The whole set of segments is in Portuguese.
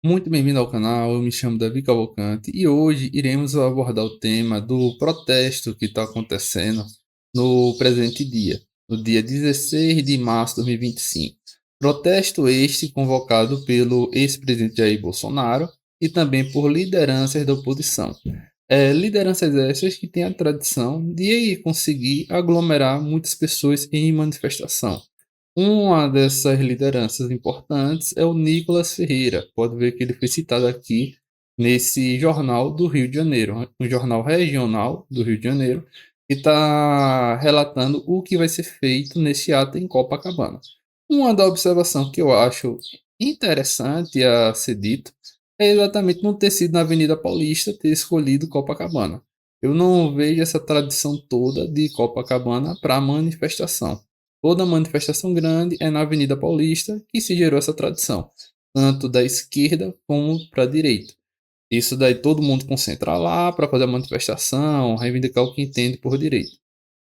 Muito bem-vindo ao canal, eu me chamo Davi Cavalcante e hoje iremos abordar o tema do protesto que está acontecendo no presente dia, no dia 16 de março de 2025. Protesto este convocado pelo ex-presidente Jair Bolsonaro e também por lideranças da oposição. Lideranças essas que têm a tradição de conseguir aglomerar muitas pessoas em manifestação. Uma dessas lideranças importantes é o Nicolas Ferreira. Pode ver que ele foi citado aqui nesse jornal do Rio de Janeiro, um jornal regional do Rio de Janeiro, que está relatando o que vai ser feito nesse ato em Copacabana. Uma da observação que eu acho interessante a ser dito é exatamente não ter sido na Avenida Paulista ter escolhido Copacabana. Eu não vejo essa tradição toda de Copacabana para manifestação. Toda manifestação grande é na Avenida Paulista que se gerou essa tradição, tanto da esquerda como para a direita. Isso daí todo mundo concentra lá para fazer a manifestação, reivindicar o que entende por direito.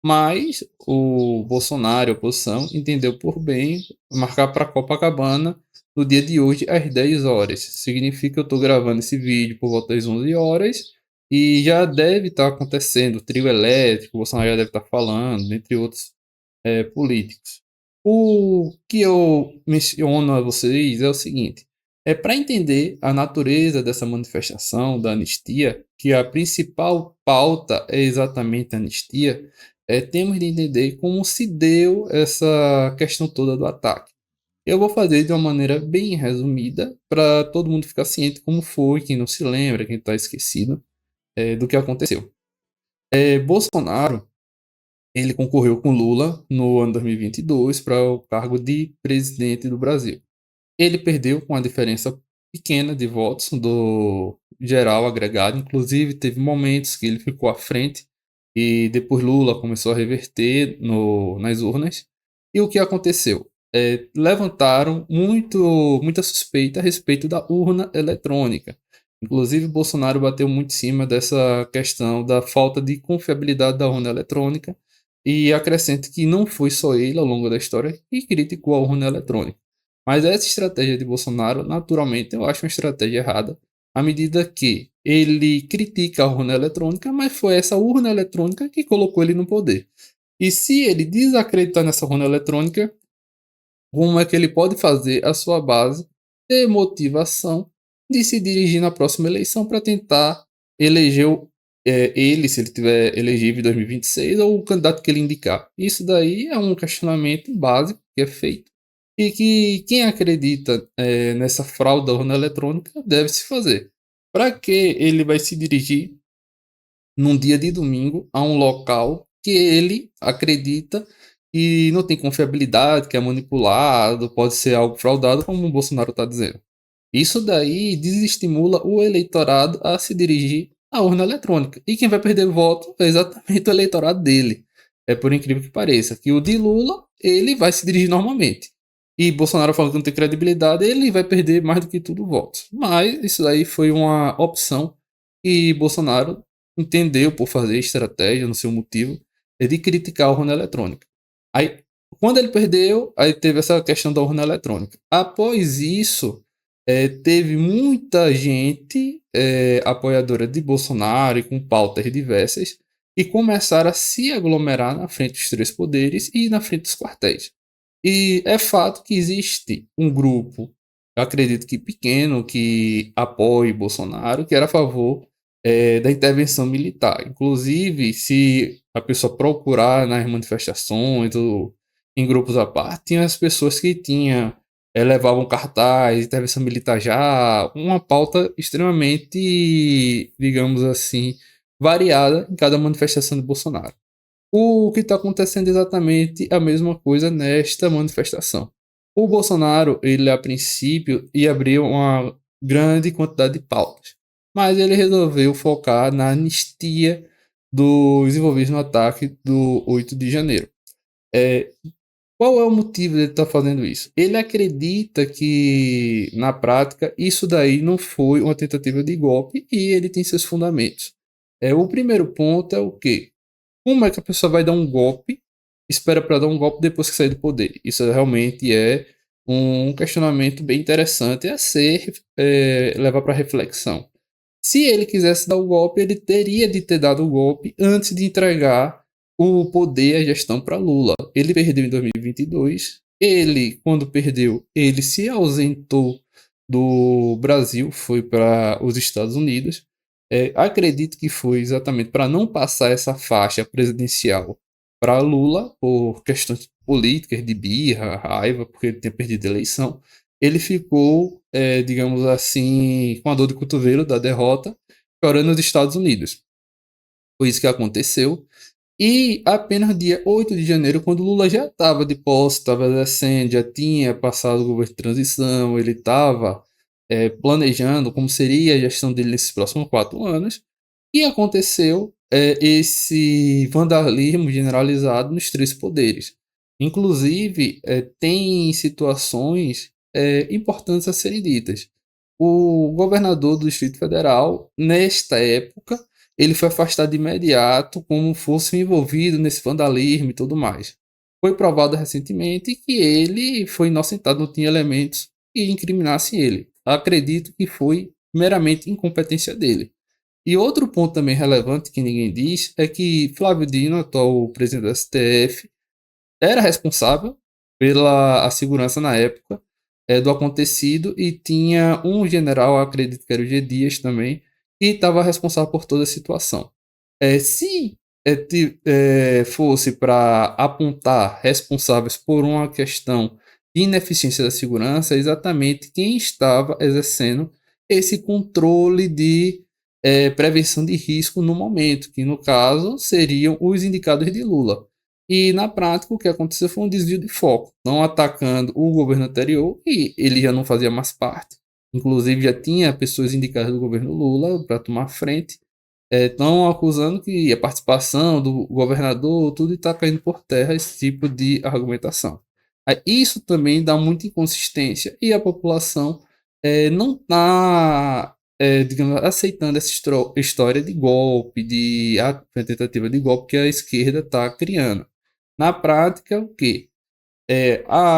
Mas o Bolsonaro, a oposição, entendeu por bem marcar para Copacabana no dia de hoje às 10 horas. Significa que eu estou gravando esse vídeo por volta das 11 horas e já deve estar acontecendo trio elétrico, o Bolsonaro já deve estar falando, entre outros políticos. O que eu menciono a vocês é o seguinte: é para entender a natureza dessa manifestação da anistia, que a principal pauta é exatamente a anistia, temos de entender como se deu essa questão toda do ataque. Eu vou fazer de uma maneira bem resumida para todo mundo ficar ciente como foi, quem não se lembra, quem está esquecido do que aconteceu. Bolsonaro ele concorreu com Lula no ano 2022 para o cargo de presidente do Brasil. Ele perdeu com uma diferença pequena de votos do geral agregado, inclusive teve momentos que ele ficou à frente e depois Lula começou a reverter nas urnas. E o que aconteceu? Levantaram muita suspeita a respeito da urna eletrônica. Inclusive, Bolsonaro bateu muito em cima dessa questão da falta de confiabilidade da urna eletrônica e acrescenta que não foi só ele ao longo da história que criticou a urna eletrônica. Mas essa estratégia de Bolsonaro, naturalmente, eu acho uma estratégia errada, à medida que ele critica a urna eletrônica, mas foi essa urna eletrônica que colocou ele no poder. E se ele desacreditar nessa urna eletrônica, como é que ele pode fazer a sua base ter motivação de se dirigir na próxima eleição para tentar eleger ele, se ele tiver elegível em 2026, ou o candidato que ele indicar? Isso daí é um questionamento básico que é feito e que quem acredita nessa fraude da urna eletrônica deve se fazer. Para que ele vai se dirigir num dia de domingo a um local que ele acredita e não tem confiabilidade, que é manipulado, pode ser algo fraudado, como o Bolsonaro está dizendo? Isso daí desestimula o eleitorado a se dirigir à urna eletrônica. E quem vai perder voto é exatamente o eleitorado dele. É por incrível que pareça, que o de Lula, ele vai se dirigir normalmente. E Bolsonaro falando que não tem credibilidade, ele vai perder mais do que tudo votos. Mas isso daí foi uma opção e Bolsonaro entendeu por fazer estratégia, no seu motivo, é de criticar a urna eletrônica. Aí, quando ele perdeu, aí teve essa questão da urna eletrônica. Após isso, teve muita gente apoiadora de Bolsonaro e com pautas diversas e começaram a se aglomerar na frente dos três poderes e na frente dos quartéis. E é fato que existe um grupo, eu acredito que pequeno, que apoia Bolsonaro, que era a favor da intervenção militar. Inclusive, se a pessoa procurar nas manifestações ou em grupos à parte, tinha as pessoas que levavam cartaz, intervenção militar já, uma pauta extremamente, digamos assim, variada em cada manifestação de Bolsonaro. O que está acontecendo é exatamente a mesma coisa nesta manifestação. O Bolsonaro, ele a princípio ia abrir uma grande quantidade de pautas, mas ele resolveu focar na anistia dos envolvidos no ataque do 8 de janeiro. É, Qual é o motivo dele estar fazendo isso? Ele acredita que, na prática, isso daí não foi uma tentativa de golpe e ele tem seus fundamentos. O primeiro ponto é o quê? Como é que a pessoa vai dar um golpe, espera para dar um golpe depois que sair do poder? Isso realmente é um questionamento bem interessante a ser levar para reflexão. Se ele quisesse dar o golpe, ele teria de ter dado o golpe antes de entregar o poder, a gestão para Lula. Ele perdeu em 2022. Ele, quando perdeu, ele se ausentou do Brasil, foi para os Estados Unidos. Acredito que foi exatamente para não passar essa faixa presidencial para Lula, por questões políticas, de birra, raiva, porque ele tinha perdido a eleição. Ele ficou, digamos assim, com a dor de cotovelo da derrota, chorando nos Estados Unidos. Foi isso que aconteceu. E apenas dia 8 de janeiro, quando Lula já estava de posse, estava descendo, já tinha passado o governo de transição, ele estava planejando como seria a gestão dele nesses próximos 4 anos, e aconteceu esse vandalismo generalizado nos três poderes. Inclusive, tem situações importantes a serem ditas. O governador do Distrito Federal, nesta época, ele foi afastado de imediato como fosse envolvido nesse vandalismo e tudo mais. Foi provado recentemente que ele foi inocentado, não tinha elementos que incriminassem ele. Acredito que foi meramente incompetência dele. E outro ponto também relevante que ninguém diz é que Flávio Dino, atual presidente do STF, era responsável pela a segurança na época do acontecido, e tinha um general, acredito que era o G. Dias também, que estava responsável por toda a situação. Se fosse para apontar responsáveis por uma questão de ineficiência da segurança, é exatamente quem estava exercendo esse controle de prevenção de risco no momento, que no caso seriam os indicados de Lula. E na prática o que aconteceu foi um desvio de foco, não atacando o governo anterior, e ele já não fazia mais parte. Inclusive já tinha pessoas indicadas do governo Lula para tomar frente. Estão acusando que a participação do governador, tudo está caindo por terra, esse tipo de argumentação. Isso também dá muita inconsistência, e a população não está, digamos, aceitando essa história de golpe, de a tentativa de golpe que a esquerda está criando. Na prática, o que?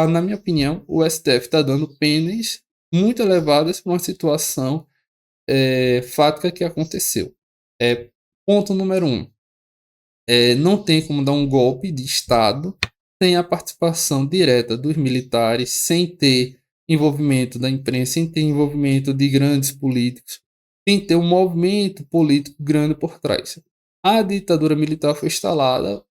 Na minha opinião, o STF está dando penas muito elevadas para uma situação fática que aconteceu. Ponto número um. Não tem como dar um golpe de Estado sem a participação direta dos militares, sem ter envolvimento da imprensa, sem ter envolvimento de grandes políticos, sem ter um movimento político grande por trás. A ditadura militar foi instalada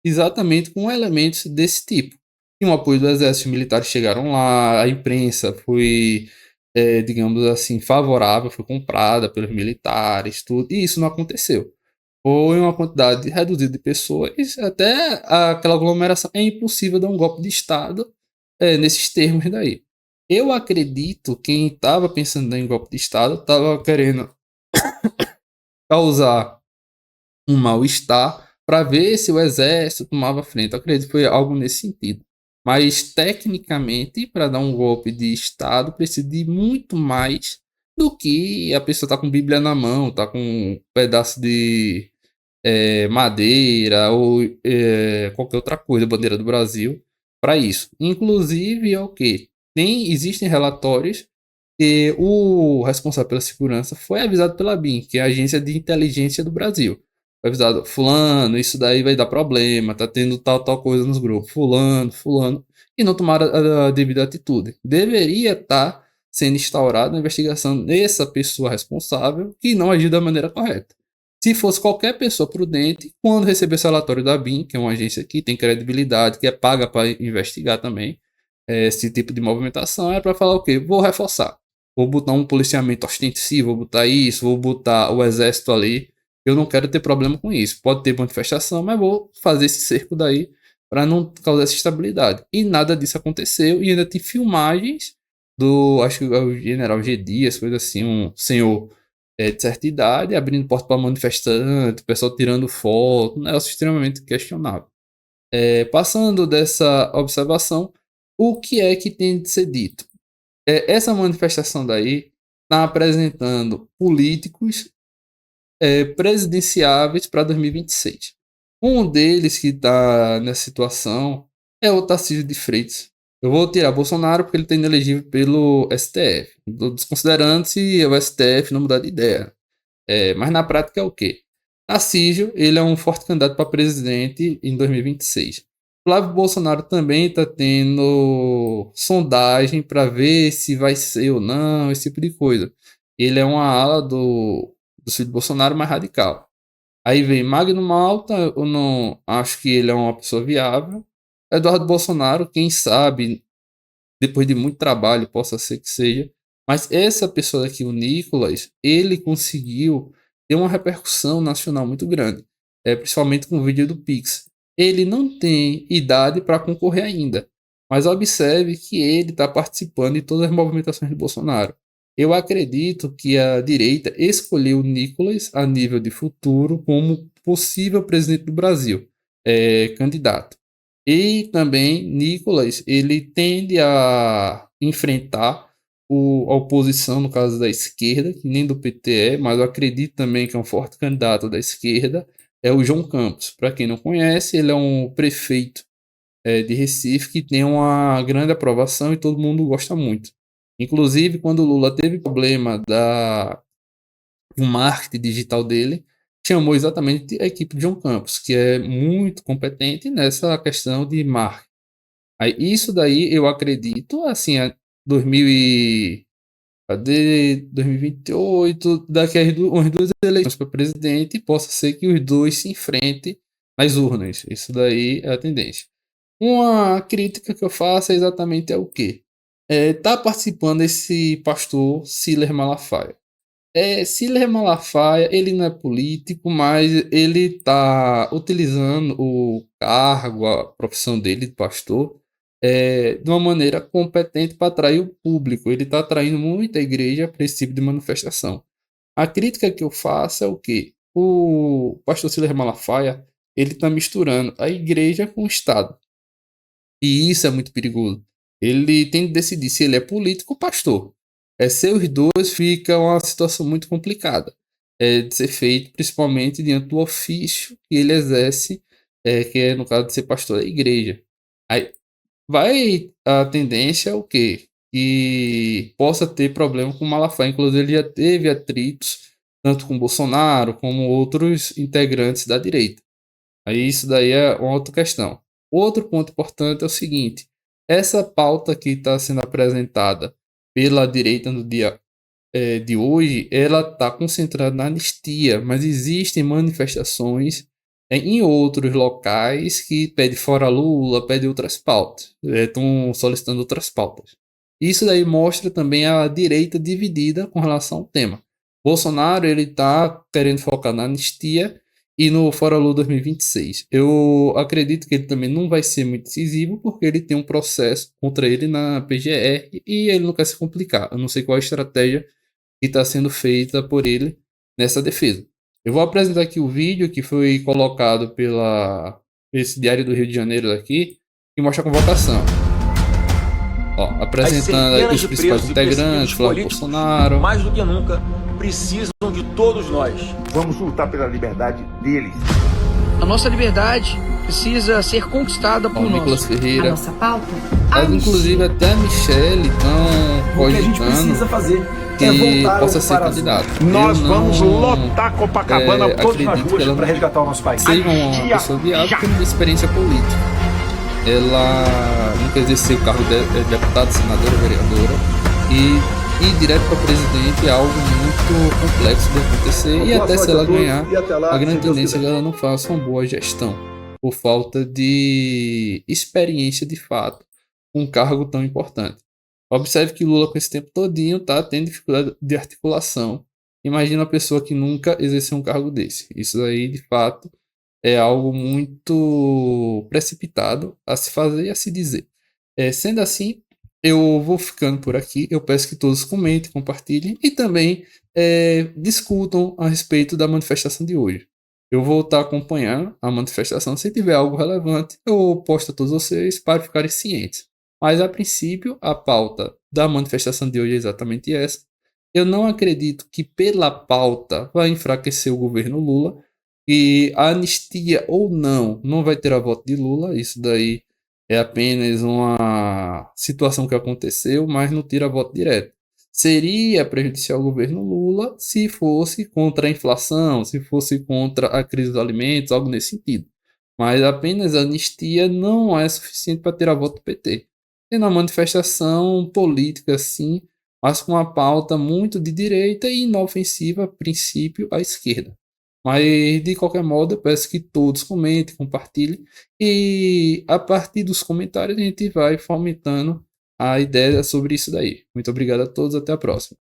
exatamente com elementos desse tipo. E um apoio do exército, militares chegaram lá, a imprensa foi, digamos assim, favorável, foi comprada pelos militares, tudo, e isso não aconteceu. Foi uma quantidade reduzida de pessoas, até aquela aglomeração. É impossível dar um golpe de Estado nesses termos daí. Eu acredito que quem estava pensando em golpe de Estado estava querendo causar um mal-estar para ver se o exército tomava frente. Eu acredito que foi algo nesse sentido. Mas, tecnicamente, para dar um golpe de Estado, precisa de muito mais do que a pessoa tá com Bíblia na mão, tá com um pedaço de madeira ou qualquer outra coisa, bandeira do Brasil, para isso. Inclusive, é o que? Existem relatórios que o responsável pela segurança foi avisado pela BIM, que é a Agência de Inteligência do Brasil. Foi avisado, fulano, isso daí vai dar problema, tá tendo tal coisa nos grupos, fulano, e não tomaram a devida atitude. Deveria estar sendo instaurada uma investigação dessa pessoa responsável que não agiu da maneira correta. Se fosse qualquer pessoa prudente, quando recebesse o relatório da BIM, que é uma agência que tem credibilidade, que é paga para investigar também esse tipo de movimentação, é para falar o quê? Vou reforçar. Vou botar um policiamento ostensivo, vou botar isso, vou botar o exército ali. Eu não quero ter problema com isso. Pode ter manifestação, mas vou fazer esse cerco daí para não causar essa instabilidade. E nada disso aconteceu. E ainda tem filmagens do, acho que é o general G. Dias, coisa assim, um senhor de certa idade, abrindo porta para manifestante, o pessoal tirando foto, um negócio extremamente questionável. Passando dessa observação, o que é que tem de ser dito? Essa manifestação daí está apresentando políticos presidenciáveis para 2026. Um deles que está nessa situação é o Tarcísio de Freitas. eu vou tirar Bolsonaro porque ele está inelegível pelo STF. Desconsiderando se o STF não mudar de ideia. Mas na prática é o quê? Tarcísio, ele é um forte candidato para presidente em 2026. Flávio Bolsonaro também está tendo sondagem para ver se vai ser ou não, esse tipo de coisa. Ele é uma ala do filho de Bolsonaro mais radical. Aí vem Magno Malta, eu não acho que ele é uma pessoa viável. Eduardo Bolsonaro, quem sabe, depois de muito trabalho, possa ser que seja. Mas essa pessoa aqui, o Nicolas, ele conseguiu ter uma repercussão nacional muito grande, principalmente com o vídeo do Pix. Ele não tem idade para concorrer ainda, mas observe que ele está participando de todas as movimentações de Bolsonaro. Eu acredito que a direita escolheu o Nicolas a nível de futuro como possível presidente do Brasil, candidato. E também Nicolas, ele tende a enfrentar a oposição, no caso da esquerda, que nem do PT mas eu acredito também que é um forte candidato da esquerda, é o João Campos. Para quem não conhece, ele é um prefeito de Recife que tem uma grande aprovação e todo mundo gosta muito. Inclusive, quando o Lula teve problema do marketing digital dele, chamou exatamente a equipe de João Campos, que é muito competente nessa questão de marketing. Aí, isso daí eu acredito, assim, 2000 e, cadê? 2028, daqui a umas duas eleições para presidente, possa ser que os dois se enfrentem nas urnas. Isso daí é a tendência. Uma crítica que eu faço é exatamente o quê? Tá participando esse pastor Siler Malafaia. Siler Malafaia, ele não é político, mas ele está utilizando o cargo, a profissão dele de pastor, de uma maneira competente para atrair o público. Ele está atraindo muita igreja para esse tipo de manifestação. A crítica que eu faço é o quê? O pastor Siler Malafaia, ele está misturando a igreja com o Estado. E isso é muito perigoso. Ele tem que decidir se ele é político ou pastor. Ser os dois fica uma situação muito complicada de ser feito, principalmente diante do ofício que ele exerce, que é no caso de ser pastor da igreja. Aí vai a tendência é o quê? Que possa ter problema com Malafaia. Inclusive, ele já teve atritos tanto com Bolsonaro como outros integrantes da direita. Aí isso daí é uma outra questão. Outro ponto importante é o seguinte: essa pauta que está sendo apresentada pela direita no dia de hoje, ela está concentrada na anistia, mas existem manifestações em outros locais que pede fora Lula, pede outras pautas, estão solicitando outras pautas. Isso daí mostra também a direita dividida com relação ao tema. Bolsonaro ele está querendo focar na anistia e no Fora Lula 2026. Eu acredito que ele também não vai ser muito decisivo porque ele tem um processo contra ele na PGR e ele não quer se complicar. Eu não sei qual a estratégia que está sendo feita por ele nessa defesa. Eu vou apresentar aqui o vídeo que foi colocado pela esse Diário do Rio de Janeiro aqui, que mostra a convocação. Apresentando aqui os principais integrantes, Flávio Bolsonaro. Mais do que nunca, precisam de todos nós. Vamos lutar pela liberdade deles. A nossa liberdade precisa ser conquistada por nós. Nicolas Ferreira. A nossa pauta? Inclusive até a Michelle estão cogitando. O que a gente precisa fazer que voltar possa ser candidato. Nós vamos lotar Copacabana todos nas ruas para resgatar o nosso país. Seja uma pessoa viável porque não tem experiência política. Ela nunca exerceu o cargo de deputada, senadora, vereadora. E ir direto para presidente é algo muito complexo de acontecer. E até se ela ganhar, a grande tendência é que ela não faça uma boa gestão, por falta de experiência de fato com um cargo tão importante. Observe que Lula com esse tempo todinho está tendo dificuldade de articulação. Imagina uma pessoa que nunca exerceu um cargo desse. Isso aí, de fato, é algo muito precipitado a se fazer e a se dizer. Sendo assim, eu vou ficando por aqui. Eu peço que todos comentem, compartilhem e também discutam a respeito da manifestação de hoje. Eu vou estar acompanhando a manifestação. Se tiver algo relevante, eu posto a todos vocês para ficarem cientes. Mas, a princípio, a pauta da manifestação de hoje é exatamente essa. Eu não acredito que pela pauta vai enfraquecer o governo Lula. E a anistia ou não vai ter a voto de Lula. Isso daí é apenas uma situação que aconteceu, mas não tira voto direto. Seria prejudicial ao governo Lula se fosse contra a inflação, se fosse contra a crise dos alimentos, algo nesse sentido. Mas apenas a anistia não é suficiente para tirar voto do PT. É uma manifestação política, sim, mas com uma pauta muito de direita e inofensiva, a princípio, à esquerda. Mas, de qualquer modo, eu peço que todos comentem, compartilhem, e a partir dos comentários a gente vai fomentando a ideia sobre isso daí. Muito obrigado a todos, até a próxima.